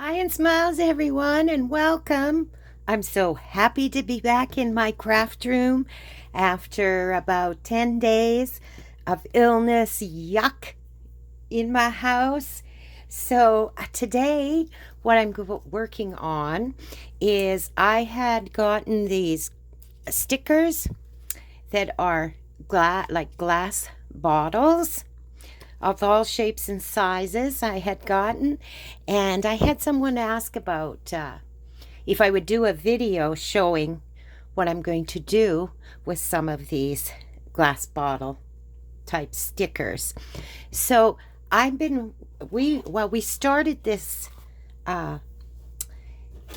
Hi and smiles, everyone, and welcome. I'm so happy to be back in my craft room after about 10 days of illness, yuck, in my house. So, today, what I'm working on is I had gotten these stickers that are like glass bottles of all shapes and sizes I had gotten. And I had someone ask about if I would do a video showing what I'm going to do with some of these glass bottle type stickers. So we started this uh,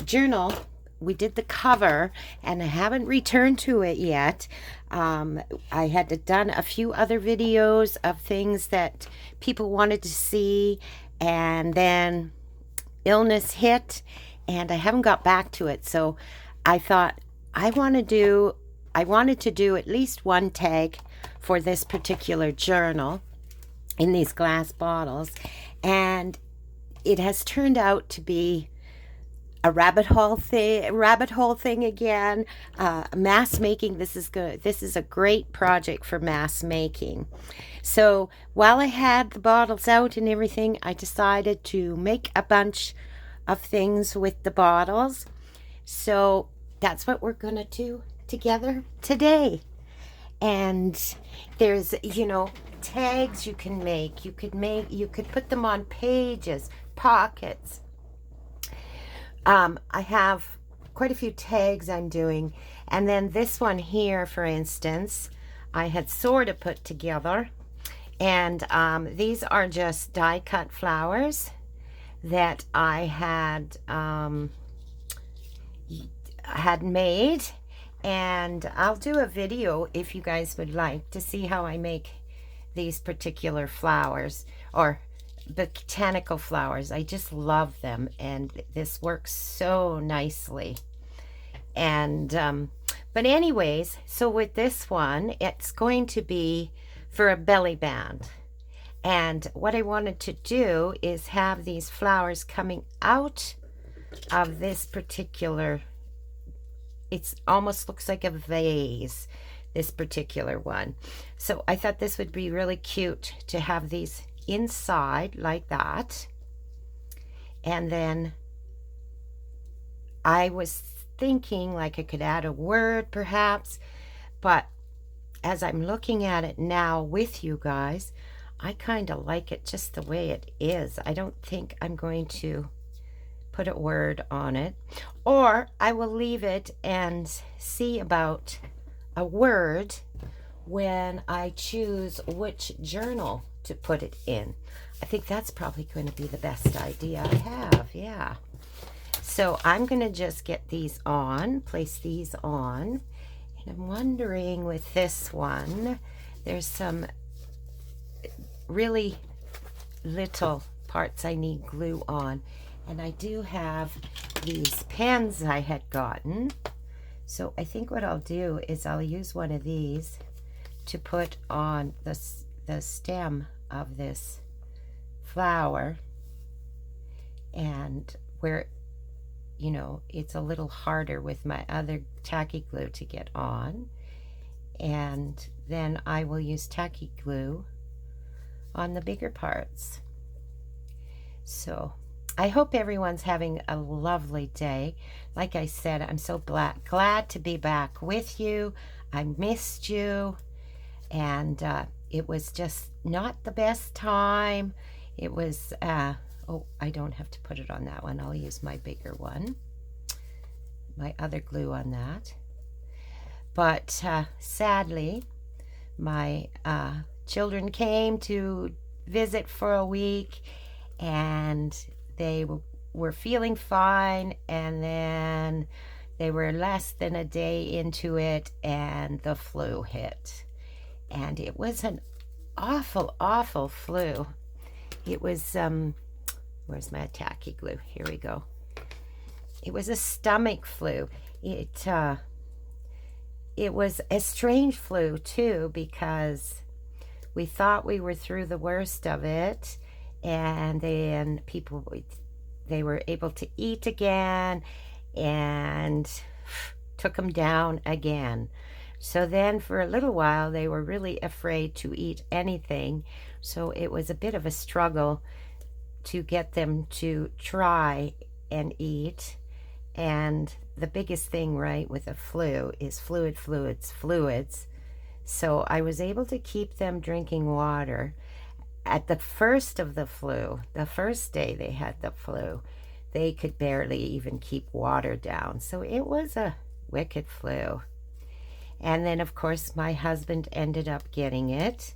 journal. We did the cover, and I haven't returned to it yet. I had done a few other videos of things that people wanted to see, and then illness hit, and I haven't got back to it. So I thought I wanted to do at least one tag for this particular journal in these glass bottles, and it has turned out to be a rabbit hole thing again. Mass making. This is good. This is a great project for mass making. So while I had the bottles out and everything, I decided to make a bunch of things with the bottles. So that's what we're gonna do together today. And there's, tags you can make. You could put them on pages, pockets. I have quite a few tags I'm doing. And then this one here, for instance, I had sort of put together. And these are just die cut flowers that I had made. And I'll do a video if you guys would like to see how I make these particular flowers, or botanical flowers. I just love them, and this works so nicely. And but anyways, so with this one, it's going to be for a belly band. And what I wanted to do is have these flowers coming out of this particular, it almost looks like a vase, this particular one. So I thought this would be really cute to have these inside like that. And then I was thinking like I could add a word perhaps, but as I'm looking at it now with you guys, I kind of like it just the way it is. I don't think I'm going to put a word on it, or I will leave it and see about a word when I choose which journal to put it in. I think that's probably going to be the best idea I have. Yeah. So I'm going to just get these on, place these on. And I'm wondering with this one, there's some really little parts I need glue on. And I do have these pens I had gotten. So I think what I'll do is I'll use one of these to put on the stem of this flower, and where it's a little harder with my other tacky glue to get on, and then I will use tacky glue on the bigger parts. So I hope everyone's having a lovely day. Like I said, I'm so glad to be back with you. I missed you, and it was just not the best time. It was, oh, I don't have to put it on that one. I'll use my bigger one, my other glue on that. But sadly, my children came to visit for a week, and they were feeling fine, and then they were less than a day into it, and the flu hit. And it was an awful, awful flu. It was, where's my tacky glue? Here we go. It was a stomach flu. It was a strange flu, too, because we thought we were through the worst of it, and then people they were able to eat again, and took them down again. So then for a little while, they were really afraid to eat anything. So it was a bit of a struggle to get them to try and eat. And the biggest thing, right, with a flu is fluids. So I was able to keep them drinking water. At the first of the flu, the first day they had the flu, they could barely even keep water down. So it was a wicked flu. And then, of course, my husband ended up getting it.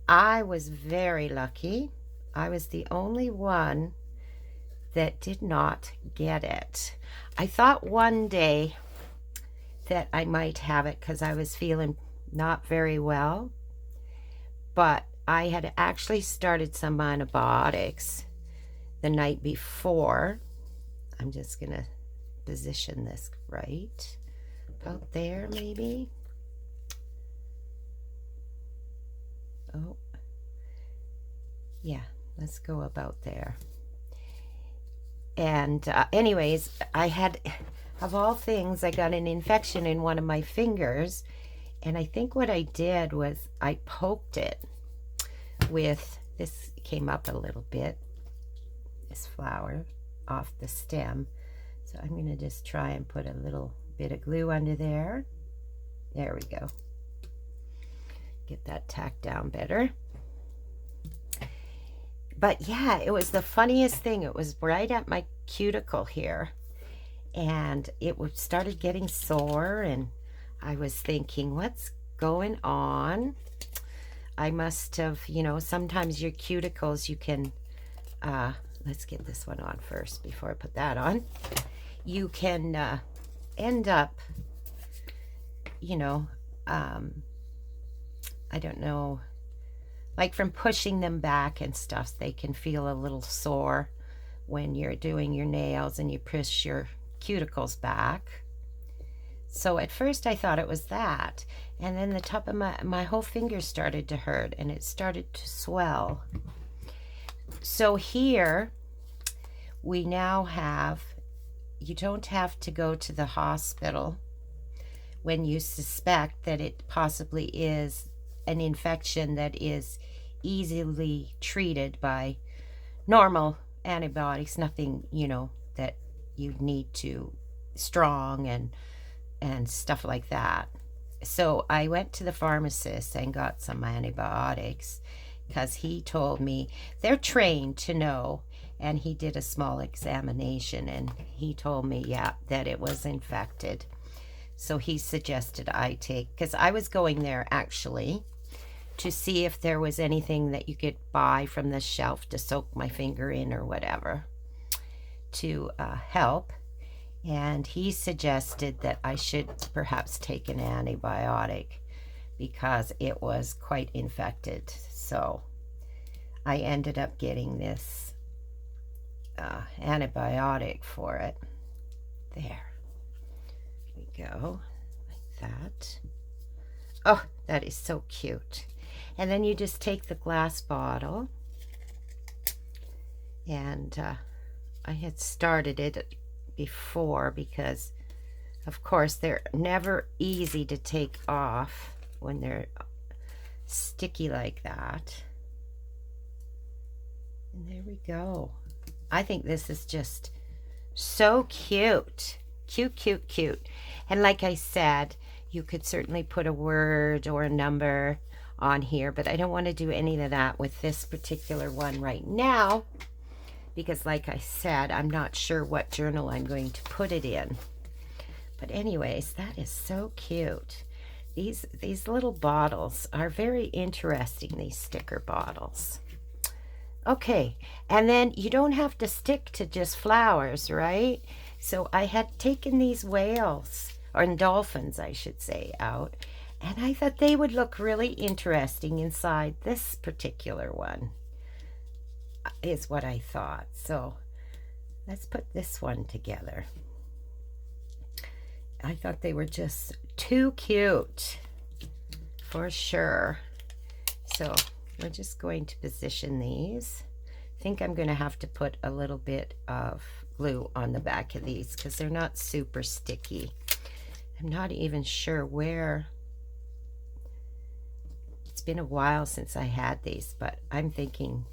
I was very lucky. I was the only one that did not get it. I thought one day that I might have it because I was feeling not very well, but I had actually started some antibiotics the night before. I'm just gonna position this right about there, maybe. Oh, yeah, let's go about there. And anyways, I had, of all things, I got an infection in one of my fingers, and I think what I did was I poked it with, this came up a little bit, this flower off the stem. So I'm going to just try and put a little bit of glue under there. There we go. Get that tacked down better. But yeah, it was the funniest thing. It was right at my cuticle here, and it started getting sore, and I was thinking, what's going on? I must have, you know, sometimes your cuticles, you can, let's get this one on first before I put that on. You can end up, you know, I don't know, like from pushing them back and stuff, they can feel a little sore when you're doing your nails and you push your cuticles back. So at first I thought it was that. And then the top of my whole finger started to hurt, and it started to swell. So here we now have, you don't have to go to the hospital when you suspect that it possibly is an infection that is easily treated by normal antibiotics, nothing, you know, that you need to strong and stuff like that. So I went to the pharmacist and got some antibiotics because he told me they're trained to know, and he did a small examination and he told me, yeah, that it was infected. So he suggested I take, because I was going there actually to see if there was anything that you could buy from the shelf to soak my finger in or whatever to help. And he suggested that I should perhaps take an antibiotic because it was quite infected. So I ended up getting this antibiotic for it. There we go, like that. Oh, that is so cute. And then you just take the glass bottle, and I had started it before because of course they're never easy to take off when they're sticky like that. And there we go. I think this is just so cute. Cute. And like I said, you could certainly put a word or a number on here, but I don't want to do any of that with this particular one right now because like I said, I'm not sure what journal I'm going to put it in. But anyways, that is so cute. These little bottles are very interesting, these sticker bottles. Okay, and then you don't have to stick to just flowers, right? So I had taken these whales, or dolphins I should say, out, and I thought they would look really interesting inside this particular one, is what I thought. So let's put this one together. I thought they were just too cute, for sure. So we're just going to position these think I'm going to have to put a little bit of glue on the back of these because they're not super sticky. I'm not even sure where. It's been a while since I had these, but I'm thinking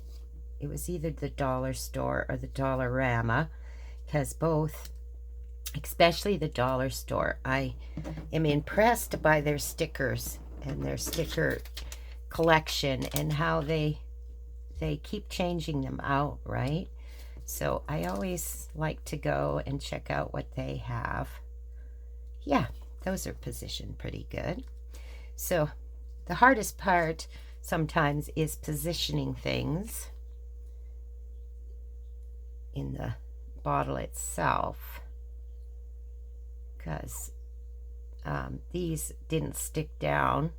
it was either the dollar store or the Dollarama, because both, especially the dollar store, I am impressed by their stickers and their sticker collection and how they keep changing them out, right? So I always like to go and check out what they have. Yeah, those are positioned pretty good. So the hardest part sometimes is positioning things in the bottle itself, because these didn't stick down,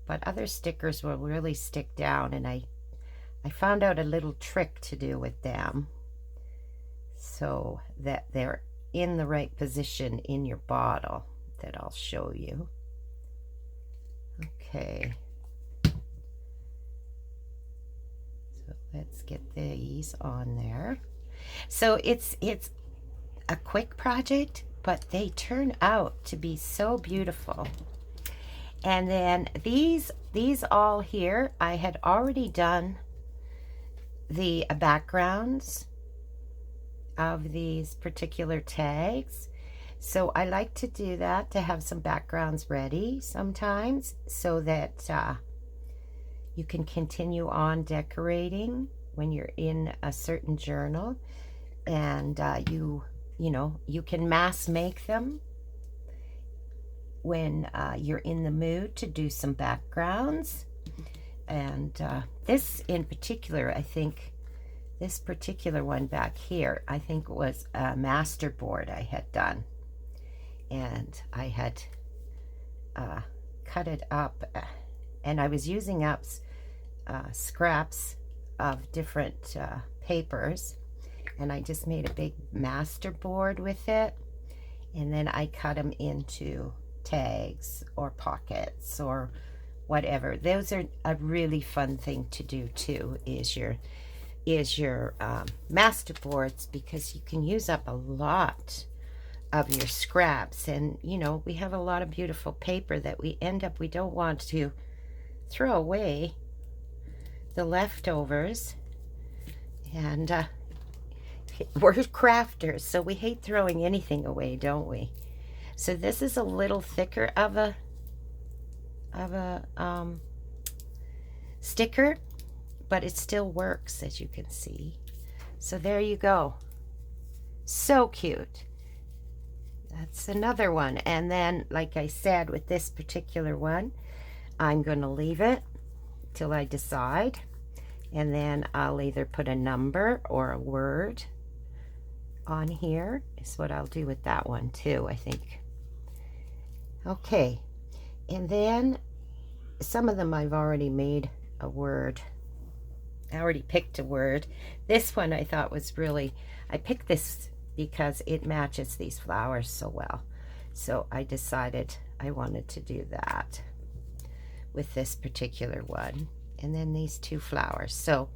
but other stickers will really stick down, and I found out a little trick to do with them so that they're in the right position in your bottle that I'll show you. Okay, so let's get these on there. So it's a quick project, but they turn out to be so beautiful. And then these all here, I had already done the backgrounds of these particular tags. So I like to do that, to have some backgrounds ready sometimes so that you can continue on decorating when you're in a certain journal, and you know, you can mass make them when you're in the mood to do some backgrounds. And this in particular, I think this particular one back here, I think was a master board I had done, and I had cut it up, and I was using up scraps of different papers, and I just made a big master board with it, and then I cut them into tags or pockets or whatever. Those are a really fun thing to do too, is your master boards, because you can use up a lot of your scraps. And you know, we have a lot of beautiful paper that we don't want to throw away the leftovers, and we're crafters, so we hate throwing anything away, don't we? So this is a little thicker of a sticker, but it still works, as you can see. So there you go. So cute. That's another one. And then, like I said, with this particular one, I'm going to leave it till I decide, and then I'll either put a number or a word on here. Is what I'll do with that one too, I think. Okay, and then some of them I've already made a word. I already picked a word. This one I thought was really, I picked this because it matches these flowers so well. So I decided I wanted to do that with this particular one. And then these two flowers. So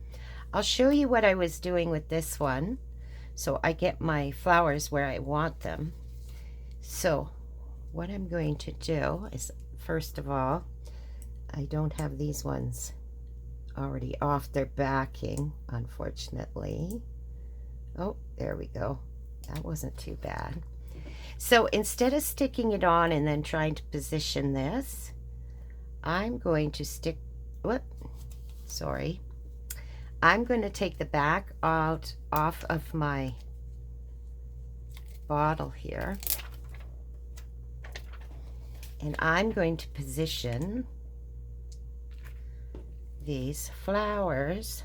I'll show you what I was doing with this one, so I get my flowers where I want them. So what I'm going to do is, first of all, I don't have these ones already off their backing, unfortunately. Oh, there we go. That wasn't too bad. So instead of sticking it on and then trying to position this, I'm going to I'm going to take the back off of my bottle here, and I'm going to position these flowers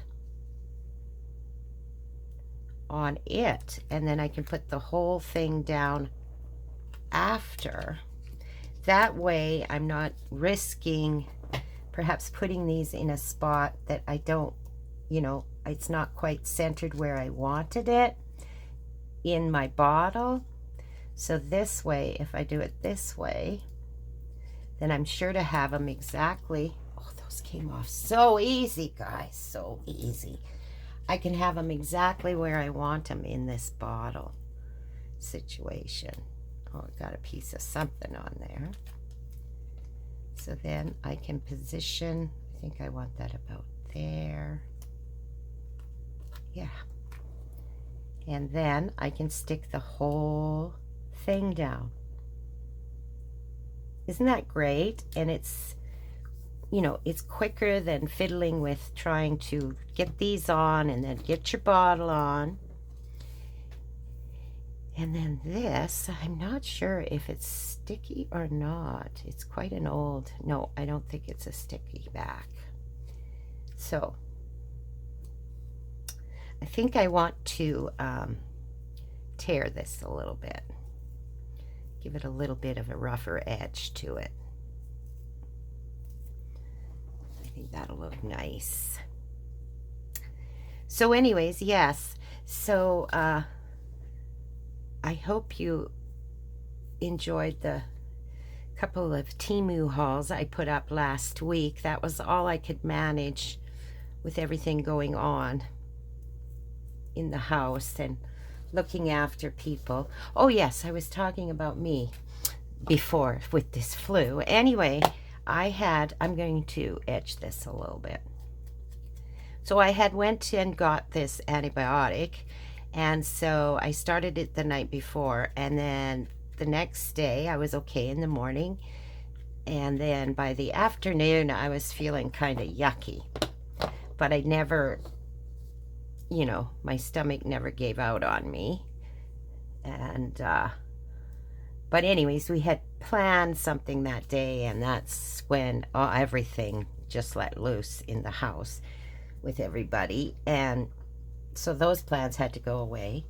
on it, and then I can put the whole thing down after. That way I'm not risking perhaps putting these in a spot that I don't, you know, it's not quite centered where I wanted it in my bottle. So this way, if I do it this way, then I'm sure to have them exactly. Oh, those came off so easy, guys, so easy. I can have them exactly where I want them in this bottle situation. Oh, I got a piece of something on there. So then I can position, I think I want that about there. Yeah. And then I can stick the whole thing down. Isn't that great? And it's, you know, it's quicker than fiddling with trying to get these on and then get your bottle on. And then this, I'm not sure if it's sticky or not. It's quite an old, no, I don't think it's a sticky back. So I think I want to tear this a little bit. Give it a little bit of a rougher edge to it. I think that'll look nice. So anyways, yes. So I hope you enjoyed the couple of Temu hauls I put up last week. That was all I could manage with everything going on in the house and looking after people. Oh yes, I was talking about me before with this flu. Anyway, I'm going to etch this a little bit. So I had went and got this antibiotic, and so I started it the night before, and then the next day I was okay in the morning, and then by the afternoon I was feeling kind of yucky, but I never, you know, my stomach never gave out on me. And but anyways, we had planned something that day, and that's when everything just let loose in the house with everybody, and so those plans had to go away.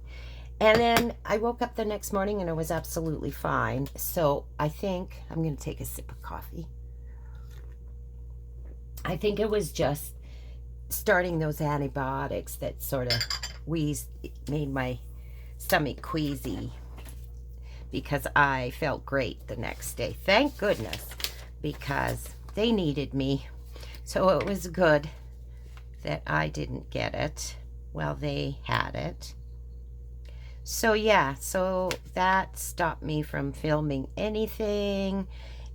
And then I woke up the next morning and I was absolutely fine. So I think I'm going to take a sip of coffee. I think it was just starting those antibiotics that sort of made my stomach queasy, because I felt great the next day. Thank goodness, because they needed me. So it was good that I didn't get it. Well, they had it. So yeah, so that stopped me from filming anything,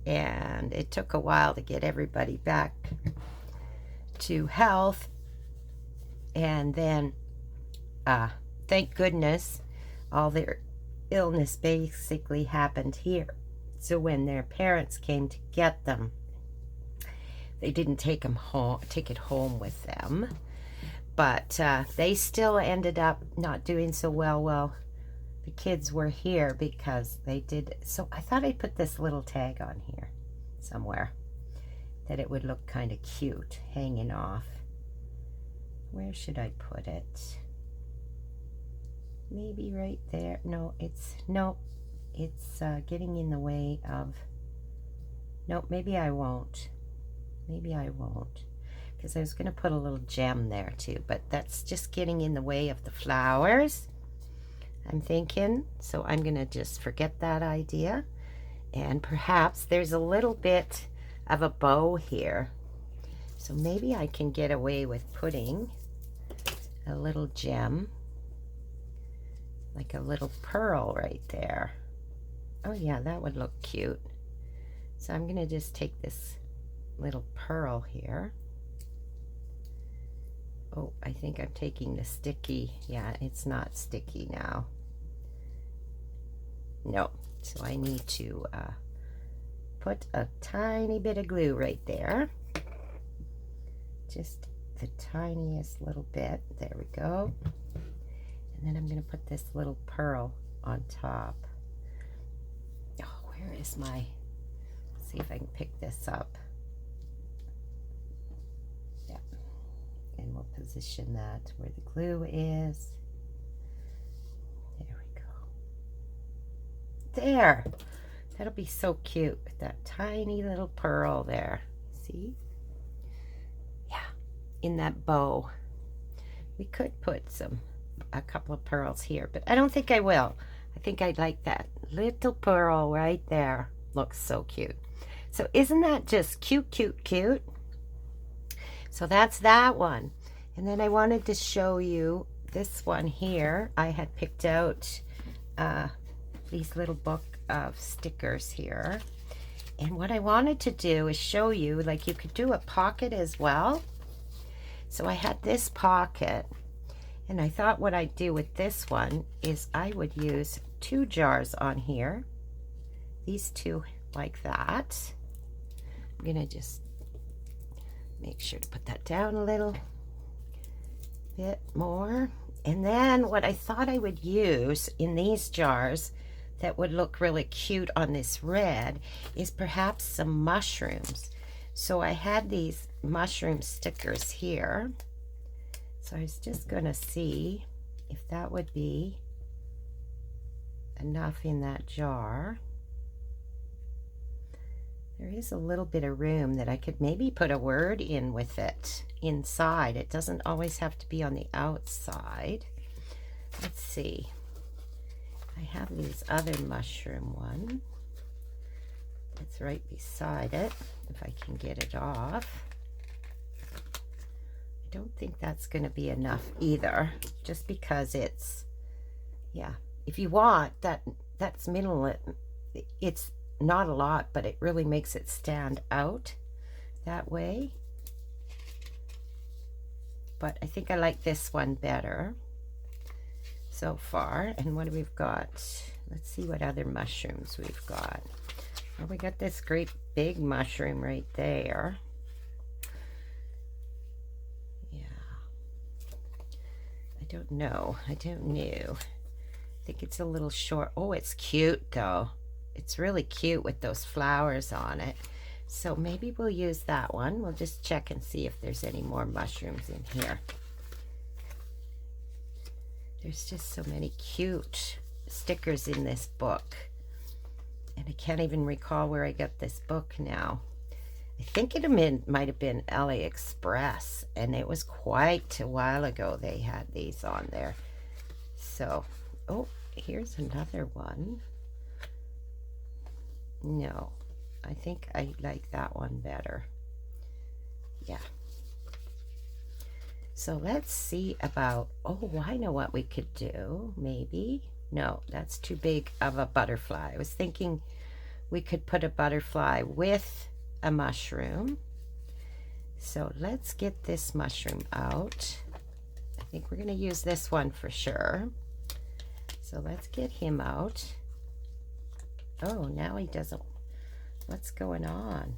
and it took a while to get everybody back to health. And then thank goodness all their illness basically happened here. So when their parents came to get them, they didn't take it home with them. But they still ended up not doing so well. Well, the kids were here because they did. So I thought I'd put this little tag on here somewhere, that it would look kind of cute hanging off. Where should I put it? Maybe right there. No, it's getting in the way of. No, maybe I won't. Maybe I won't. Because I was going to put a little gem there too, but that's just getting in the way of the flowers, I'm thinking. So I'm going to just forget that idea. And perhaps there's a little bit of a bow here. So maybe I can get away with putting a little gem, like a little pearl right there. Oh yeah, that would look cute. So I'm going to just take this little pearl here. Oh, I think I'm taking the sticky. Yeah, it's not sticky now. No, so I need to put a tiny bit of glue right there. Just the tiniest little bit. There we go. And then I'm going to put this little pearl on top. Oh, where is my... Let's see if I can pick this up. And we'll position that where the glue is. There we go. There! That'll be so cute with that tiny little pearl there. See? Yeah, in that bow. We could put a couple of pearls here, but I don't think I will. I think I'd like that little pearl right there. Looks so cute. So isn't that just cute, cute, cute? So that's that one. And then I wanted to show you this one here. I had picked out these little book of stickers here. And what I wanted to do is show you, like, you could do a pocket as well. So I had this pocket, and I thought what I'd do with this one is I would use 2 jars on here. These 2 like that. I'm gonna just make sure to put that down a little bit more. And then what I thought I would use in these jars that would look really cute on this red is perhaps some mushrooms. So I had these mushroom stickers here. So I was just gonna see if that would be enough in that jar. There is a little bit of room that I could maybe put a word in with it inside. It doesn't always have to be on the outside. Let's see. I have these other mushroom one. It's right beside it, if I can get it off. I don't think that's going to be enough either, just because it's, yeah. If you want, that's minimal. It's not a lot, but it really makes it stand out that way. But I think I like this one better so far. And what do we've got? Let's see what other mushrooms we've got. Well, we got this great big mushroom right there. Yeah. I don't know. I don't know. I think it's a little short. Oh, it's cute though. It's really cute with those flowers on it. So maybe we'll use that one. We'll just check and see if there's any more mushrooms in here. There's just so many cute stickers in this book. And I can't even recall where I got this book now. I think it might have been AliExpress. And it was quite a while ago they had these on there. So, oh, here's another one. No, I think I like that one better. Yeah. So let's see about, oh, I know what we could do, maybe. No, that's too big of a butterfly. I was thinking we could put a butterfly with a mushroom. So let's get this mushroom out. I think we're going to use this one for sure. So let's get him out. Oh, now he doesn't. What's going on?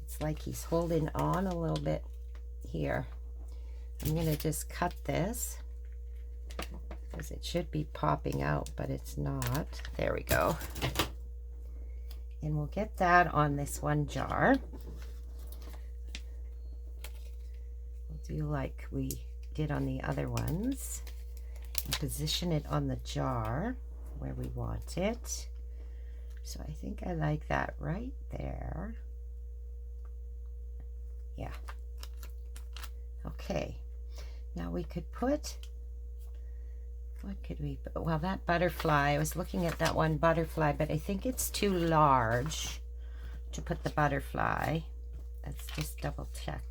It's like he's holding on a little bit here. I'm going to just cut this because it should be popping out, but it's not. There we go. And we'll get that on this one jar. We'll do like we did on the other ones. And position it on the jar where we want it. So I think I like that right there. Yeah. Okay. Now we could put, what could we put? Well, that butterfly, I was looking at that one butterfly, but I think it's too large to put the butterfly. Let's just double check.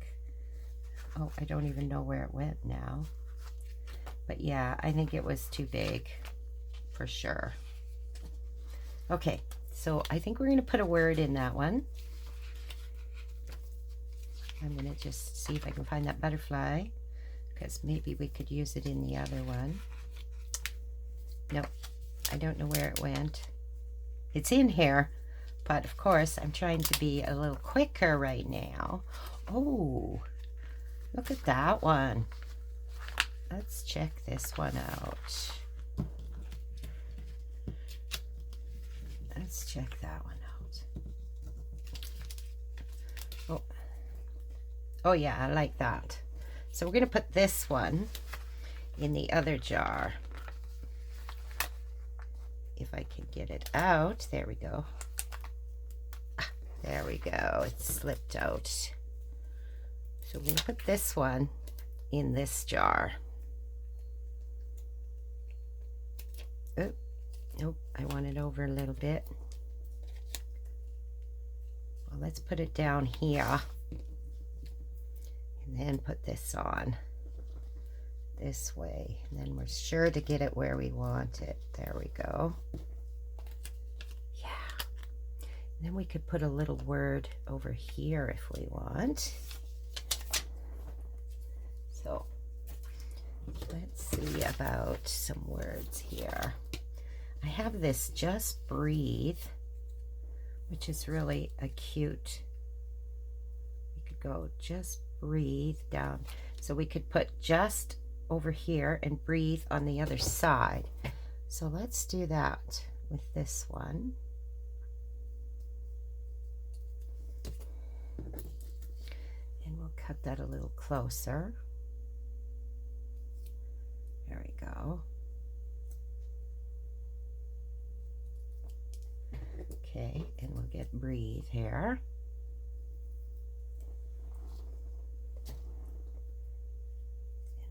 Oh, I don't even know where it went now. But yeah, I think it was too big for sure. Okay. So I think we're going to put a word in that one. I'm going to just see if I can find that butterfly, because maybe we could use it in the other one. Nope, I don't know where it went. It's in here, but of course I'm trying to be a little quicker right now. Oh, look at that one. Let's check this one out. Let's check that one out. Oh yeah, I like that. So we're going to put this one in the other jar. If I can get it out. There we go. There we go. It slipped out. So we're going to put this one in this jar. Oh, nope, I want it over a little bit. Well, let's put it down here in then put this on this way, and then we're sure to get it where we want it. There we go. Yeah. And then we could put a little word over here if we want. So let's see about some words here. I have this Just Breathe, which is really a cute, we could go Just Breathe down. So we could put just over here and breathe on the other side. So let's do that with this one. And we'll cut that a little closer. There we go. Okay, and we'll get breathe here. And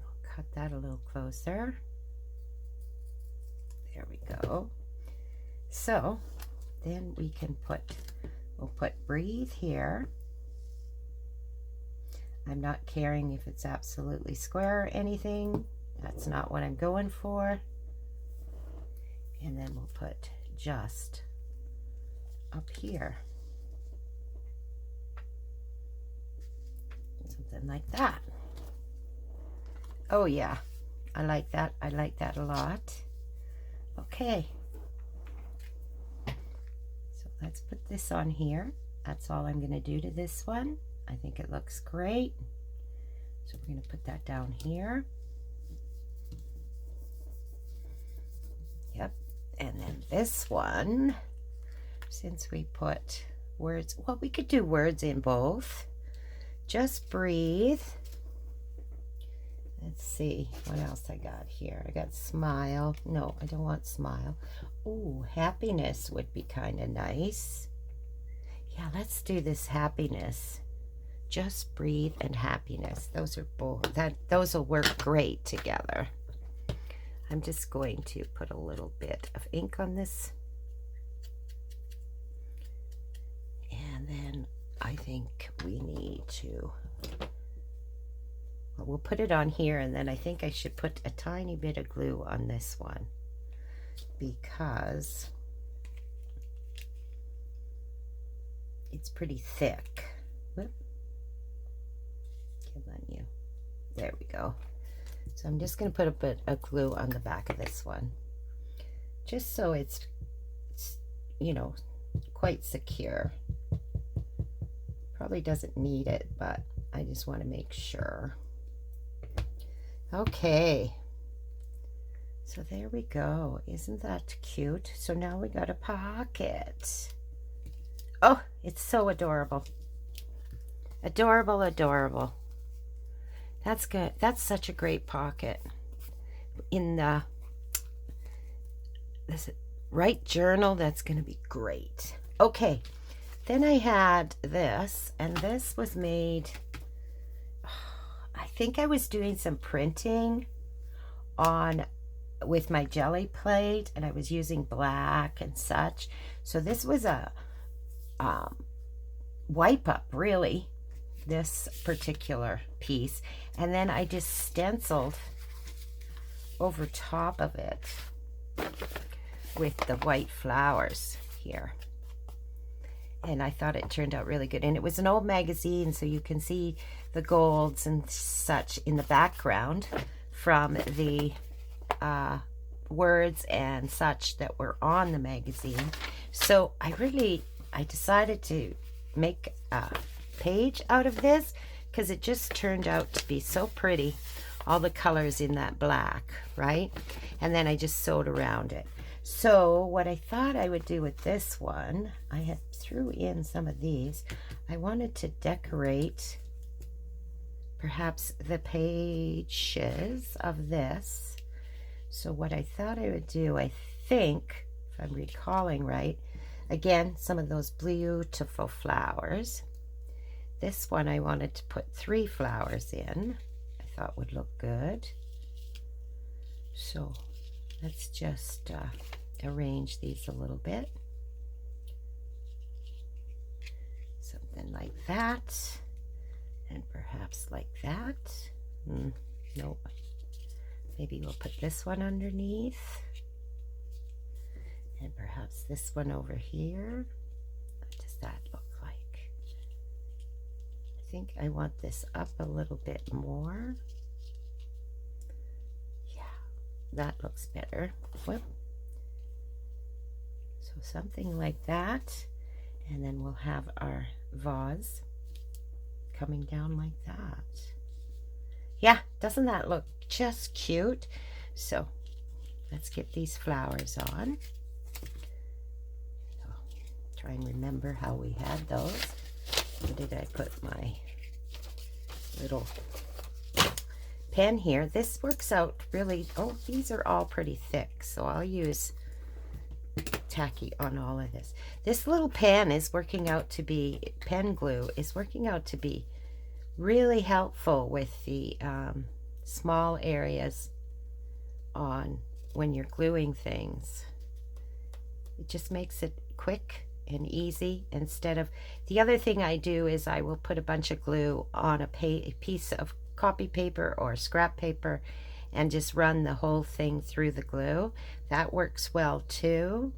we'll cut that a little closer. There we go. So then we can we'll put breathe here. I'm not caring if it's absolutely square or anything. That's not what I'm going for. And then we'll put just up here. Something like that. Oh yeah, I like that. I like that a lot. Okay. So let's put this on here. That's all I'm going to do to this one. I think it looks great. So we're going to put that down here. Yep. And then this one, since we put words, well, we could do words in both. Just breathe. Let's see what else I got here. I got smile. No, I don't want smile. Oh, happiness would be kind of nice. Yeah, let's do this happiness. Just breathe and happiness. Those are both, those will work great together. I'm just going to put a little bit of ink on this. And then I think we need to, well, we'll put it on here, and then I think I should put a tiny bit of glue on this one because it's pretty thick. Whoop. Come on, you. There we go. So I'm just going to put a bit of glue on the back of this one, just so it's you know, quite secure. Probably doesn't need it, but I just want to make sure. Okay. So there we go. Isn't that cute? So now we got a pocket. Oh, it's so adorable. Adorable, adorable. That's good. That's such a great pocket. In the this right journal, that's going to be great. Okay. Then I had this, and this was made, I think I was doing some printing on with my jelly plate, and I was using black and such. So this was a wipe up, really, this particular piece, and then I just stenciled over top of it with the white flowers here. And I thought it turned out really good. And it was an old magazine, so you can see the golds and such in the background from the words and such that were on the magazine. So I decided to make a page out of this because it just turned out to be so pretty. All the colors in that black, right? And then I just sewed around it. So what I thought I would do with this one, I had threw in some of these. I wanted to decorate perhaps the pages of this. So what I thought I would do, I think, if I'm recalling right, again, some of those beautiful flowers. This one I wanted to put 3 flowers in. I thought would look good. So let's just arrange these a little bit. Something like that. And perhaps like that. No, maybe we'll put this one underneath. And perhaps this one over here. What does that look like? I think I want this up a little bit more. Yeah, that looks better. Whoop. So something like that. And then we'll have our vase coming down like that. Yeah, doesn't that look just cute? So let's get these flowers on. So, try and remember how we had those. Where did I put my little pen here? This works out really, oh, these are all pretty thick, so I'll use tacky on all of this. This little pen is working out to be, pen glue is working out to be really helpful with the small areas on when you're gluing things. It just makes it quick and easy instead of, the other thing I do is I will put a bunch of glue on a piece of copy paper or scrap paper and just run the whole thing through the glue. That works well too,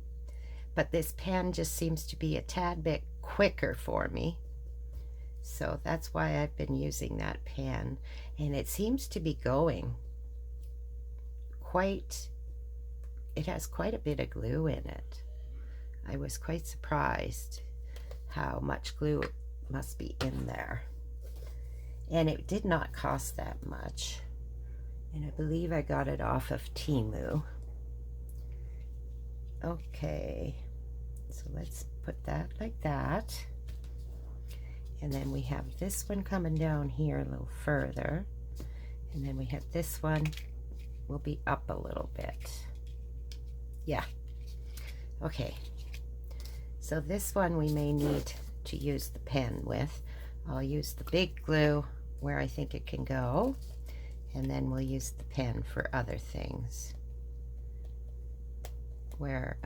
but this pen just seems to be a tad bit quicker for me. So that's why I've been using that pen, and it seems to be going quite, it has quite a bit of glue in it. I was quite surprised how much glue must be in there. And it did not cost that much. And I believe I got it off of Temu. Okay, so let's put that like that. And then we have this one coming down here a little further. And then we have this one will be up a little bit. Yeah. Okay. So this one we may need to use the pen with. I'll use the big glue where I think it can go. And then we'll use the pen for other things. Where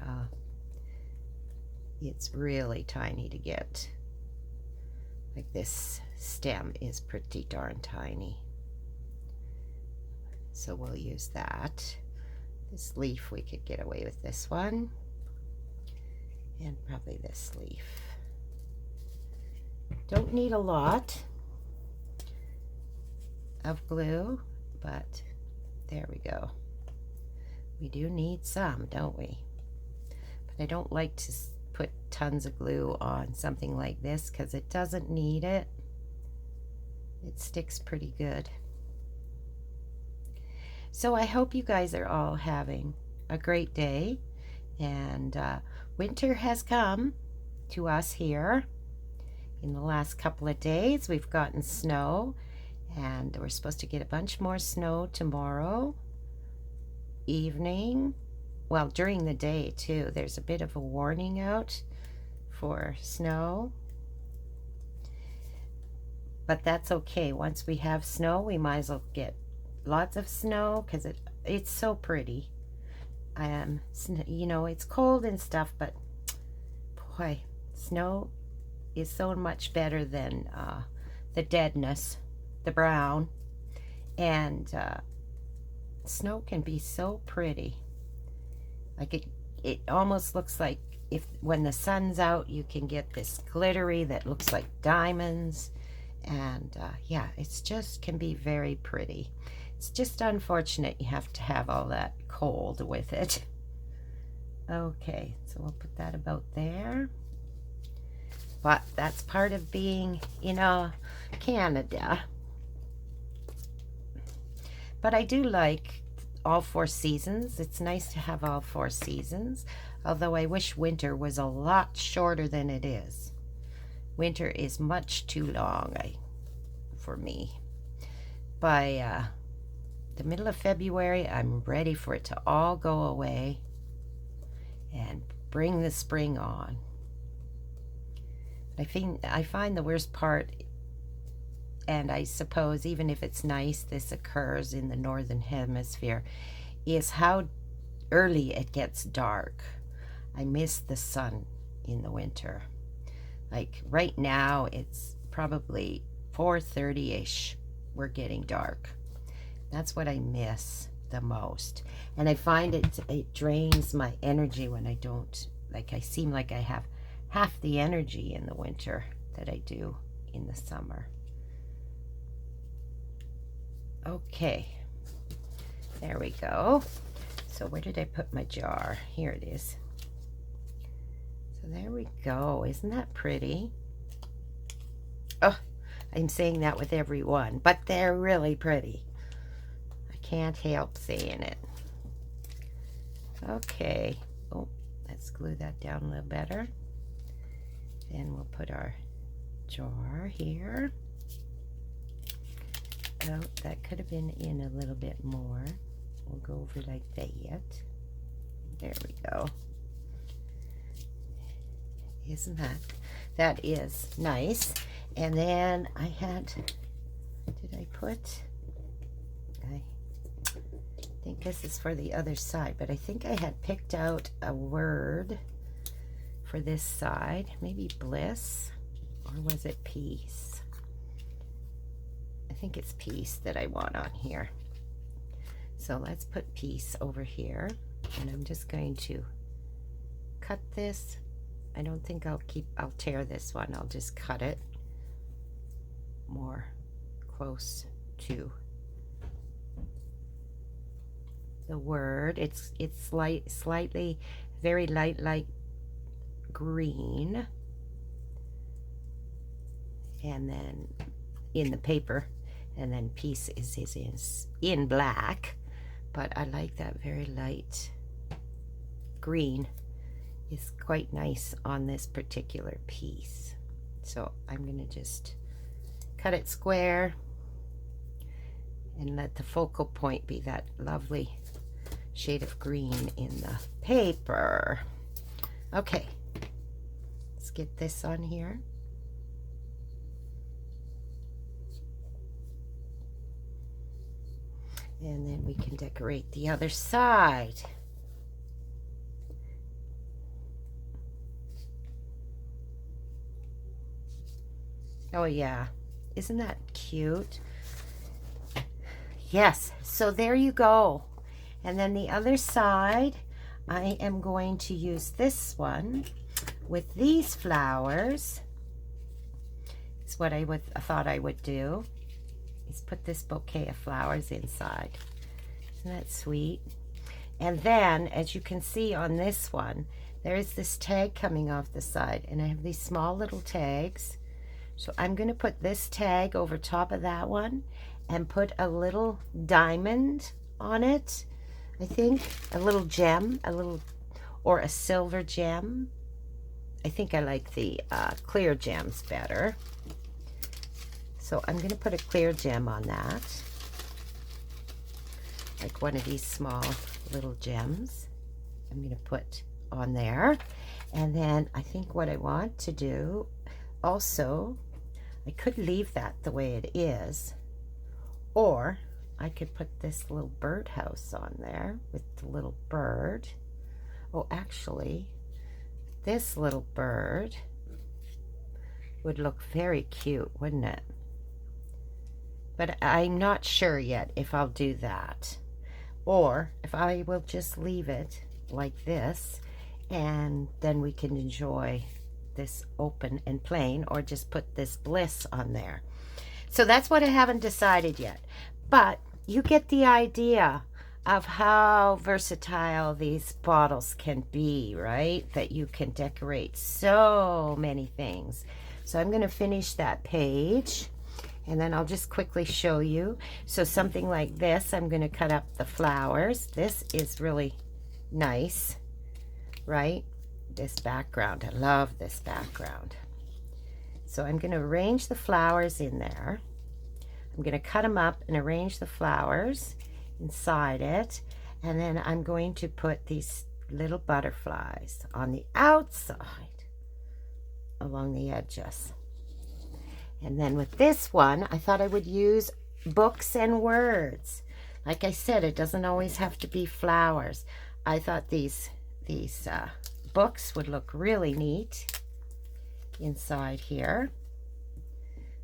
it's really tiny to get. Like this stem is pretty darn tiny. So we'll use that. This leaf, we could get away with this one. And probably this leaf. Don't need a lot of glue, but there we go. We do need some, don't we? But I don't like to put tons of glue on something like this because it doesn't need it. It sticks pretty good. So I hope you guys are all having a great day, and winter has come to us here. In the last couple of days we've gotten snow, and we're supposed to get a bunch more snow tomorrow evening. Well, during the day too. There's a bit of a warning out for snow. But that's okay. Once we have snow, we might as well get lots of snow because it's so pretty. You know, it's cold and stuff, but boy, snow is so much better than the deadness, the brown. And snow can be so pretty. Like it almost looks like if when the sun's out, you can get this glittery that looks like diamonds. And yeah, it's just can be very pretty. It's just unfortunate you have to have all that cold with it. Okay, so we'll put that about there. But that's part of being in Canada. But I do like all 4 seasons. It's nice to have all 4 seasons, although I wish winter was a lot shorter than it is. Winter is much too long for me. By the middle of February, I'm ready for it to all go away and bring the spring on. I find the worst part, and I suppose even if it's nice, this occurs in the northern hemisphere, is how early it gets dark. I miss the sun in the winter. Like right now, it's probably 4:30-ish, we're getting dark. That's what I miss the most. And I find it drains my energy when I don't, like, I seem like I have half the energy in the winter that I do in the summer. Okay, there we go. So where did I put my jar? Here it is. So there we go. Isn't that pretty? Oh, I'm saying that with every one, but they're really pretty. I can't help saying it. Okay. Oh, let's glue that down a little better. Then we'll put our jar here. Oh, that could have been in a little bit more. We'll go over like that. There we go. Isn't that is nice. And then I had, did I put, I think this is for the other side, but I think I had picked out a word for this side. Maybe bliss, or was it peace? I think it's peace that I want on here. So let's put peace over here, and I'm just going to cut this. I don't think I'll tear this one. I'll just cut it more close to the word. It's slightly, very light green, and then in the paper, and then peace is in black, but I like that very light green is quite nice on this particular piece. So I'm going to just cut it square and let the focal point be that lovely shade of green in the paper. Okay, let's get this on here. And then we can decorate the other side. Oh yeah, isn't that cute? Yes, so there you go. And then the other side, I am going to use this one with these flowers. It's what I thought I would do, is put this bouquet of flowers inside. Isn't that sweet? And then, as you can see on this one, there is this tag coming off the side, and I have these small little tags. So I'm going to put this tag over top of that one and put a little diamond on it. I think a little gem, or a silver gem. I think I like the clear gems better. So I'm going to put a clear gem on that, like one of these small little gems. I'm going to put on there. And then I think what I want to do also, I could leave that the way it is, or I could put this little birdhouse on there with the little bird. Oh, actually, this little bird would look very cute, wouldn't it? But I'm not sure yet if I'll do that, or if I will just leave it like this, and then we can enjoy this open and plain, or just put this bliss on there. So that's what I haven't decided yet, but you get the idea of how versatile these bottles can be, right? That you can decorate so many things. So I'm going to finish that page, and then I'll just quickly show you. So something like this, I'm going to cut up the flowers. This is really nice, right? This background, I love this background. So I'm going to arrange the flowers in there. I'm going to cut them up and arrange the flowers inside it, and then I'm going to put these little butterflies on the outside along the edges. And then with this one, I thought I would use books and words. Like I said, it doesn't always have to be flowers. I thought these books would look really neat inside here.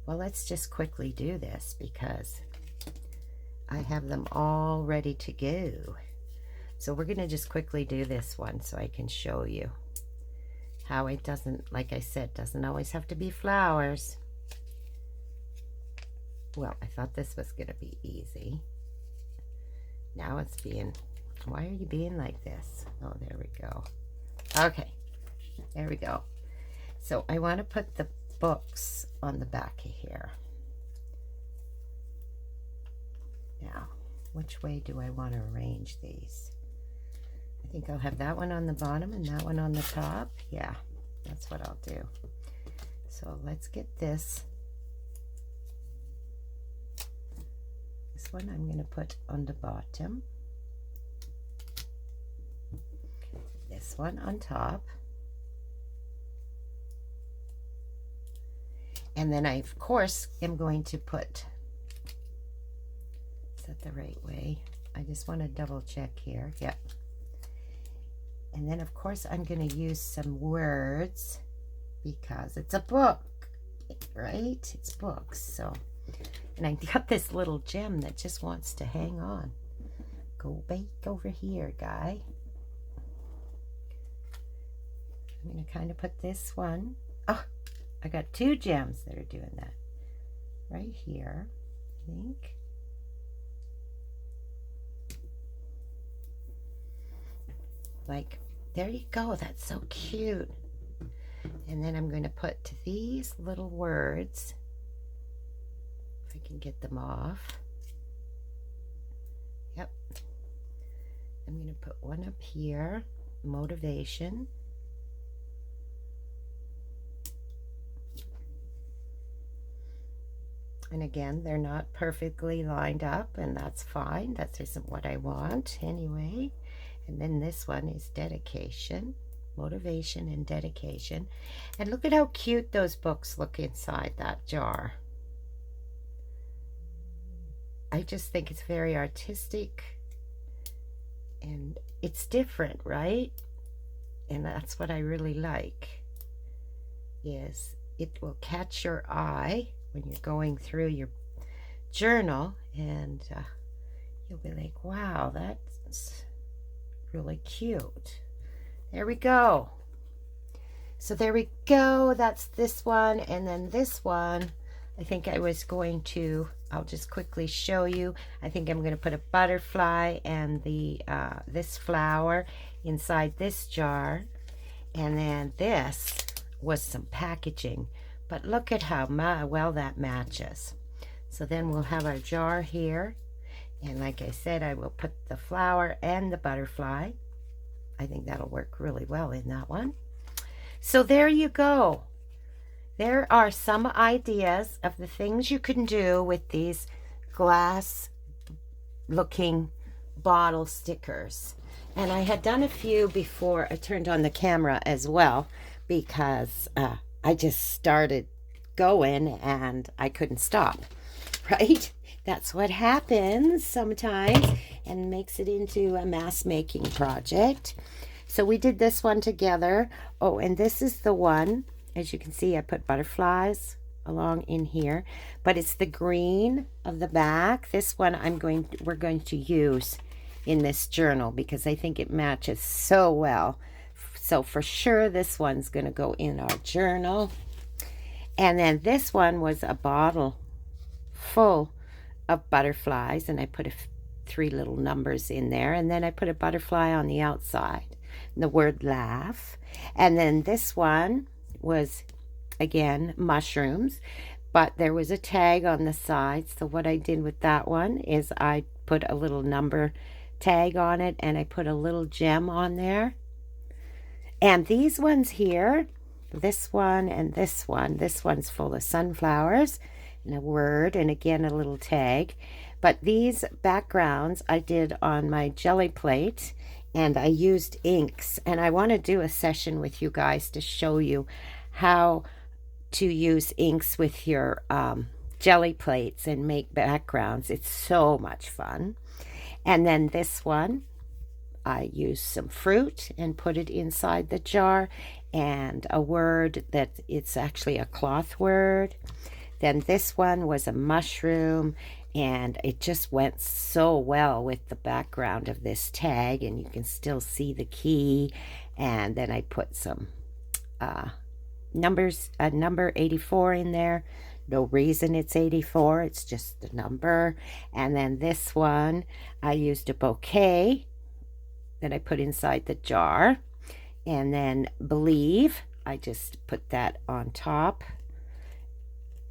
Well, let's just quickly do this because I have them all ready to go. So we're going to just quickly do this one so I can show you how it doesn't, like I said, doesn't always have to be flowers. Well, I thought this was going to be easy. Now it's being, why are you being like this? Oh, there we go. Okay, there we go. So I want to put the books on the back of here. Now, which way do I want to arrange these? I think I'll have that one on the bottom and that one on the top. Yeah, that's what I'll do. So let's get this. This one I'm going to put on the bottom. This one on top. And then I, of course, am going to put, is that the right way? I just want to double check here. Yep. And then, of course, I'm going to use some words because it's a book, right? It's books. So, and I got this little gem that just wants to hang on. Go back over here, guy. I'm going to kind of put this one. Oh, I got two gems that are doing that. Right here, I think. Like, there you go. That's so cute. And then I'm going to put these little words, if I can get them off. Yep. I'm going to put one up here, motivation. And again, they're not perfectly lined up, and that's fine. That isn't what I want anyway. And then this one is dedication, motivation and dedication. And look at how cute those books look inside that jar. I just think it's very artistic and it's different, right? And that's what I really like, is it will catch your eye when you're going through your journal, and you'll be like, wow, that's really cute. There we go. So there we go. That's this one. And then this one, I think I was going to, I'll just quickly show you. I think I'm going to put a butterfly and the this flower inside this jar. And then this was some packaging. But look at how well that matches. So then we'll have our jar here. And like I said, I will put the flower and the butterfly. I think that'll work really well in that one. So there you go. There are some ideas of the things you can do with these glass looking bottle stickers. And I had done a few before I turned on the camera as well, because I just started going and I couldn't stop, right? That's what happens sometimes and makes it into a mass making project. So we did this one together. Oh, and this is the one, as you can see, I put butterflies along in here, but it's the green of the back. This one we're going to use in this journal because I think it matches so well. So for sure, this one's going to go in our journal. And then this one was a bottle full of butterflies, and I put 3 little numbers in there, and then I put a butterfly on the outside, and the word laugh. And then this one was, again, mushrooms, but there was a tag on the side. So what I did with that one is I put a little number tag on it, and I put a little gem on there. And these ones here, this one and this one's full of sunflowers and a word, and again a little tag. But these backgrounds I did on my jelly plate, and I used inks, and I want to do a session with you guys to show you how to use inks with your jelly plates and make backgrounds. It's so much fun. And then this one, I used some fruit and put it inside the jar, and a word that it's actually a cloth word. Then this one was a mushroom, and it just went so well with the background of this tag, and you can still see the key. And then I put some numbers, a number 84 in there. No reason it's 84, it's just the number. And then this one, I used a bouquet that I put inside the jar. And then believe, I just put that on top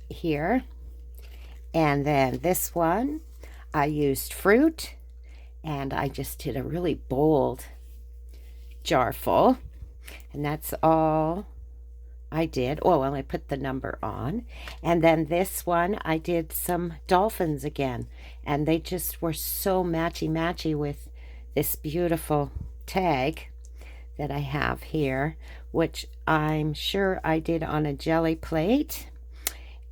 here. And then this one, I used fruit, and I just did a really bold jar full. And that's all I did. Oh, well, I put the number on. And then this one, I did some dolphins again. And they just were so matchy-matchy with this beautiful tag that I have here, which I'm sure I did on a jelly plate.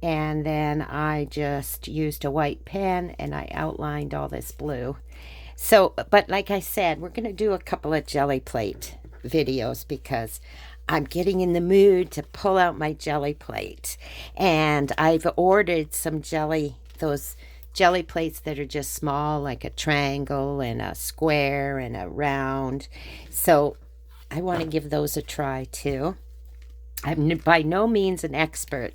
And then I just used a white pen and I outlined all this blue. So, but like I said, we're going to do a couple of jelly plate videos because I'm getting in the mood to pull out my jelly plate. And I've ordered some those jelly plates that are just small, like a triangle and a square and a round. So I want to give those a try too. I'm by no means an expert,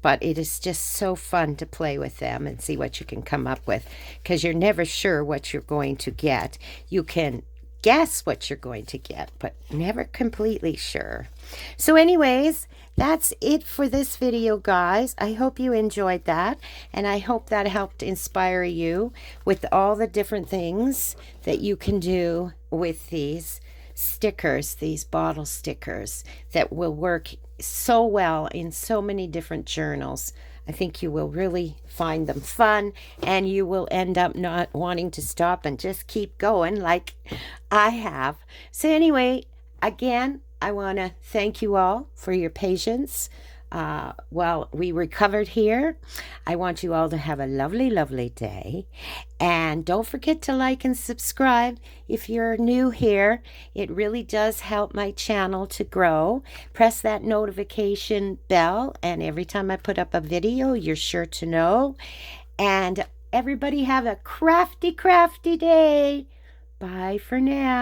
but it is just so fun to play with them and see what you can come up with, because you're never sure what you're going to get. You can guess what you're going to get, but never completely sure. So anyways, that's it for this video, guys. I hope you enjoyed that, and I hope that helped inspire you with all the different things that you can do with these stickers, these bottle stickers that will work so well in so many different journals. I think you will really find them fun, and you will end up not wanting to stop and just keep going like I have. So anyway, again, I want to thank you all for your patience while we recovered here. I want you all to have a lovely, lovely day. And don't forget to like and subscribe if you're new here. It really does help my channel to grow. Press that notification bell, and every time I put up a video, you're sure to know. And everybody have a crafty, crafty day. Bye for now.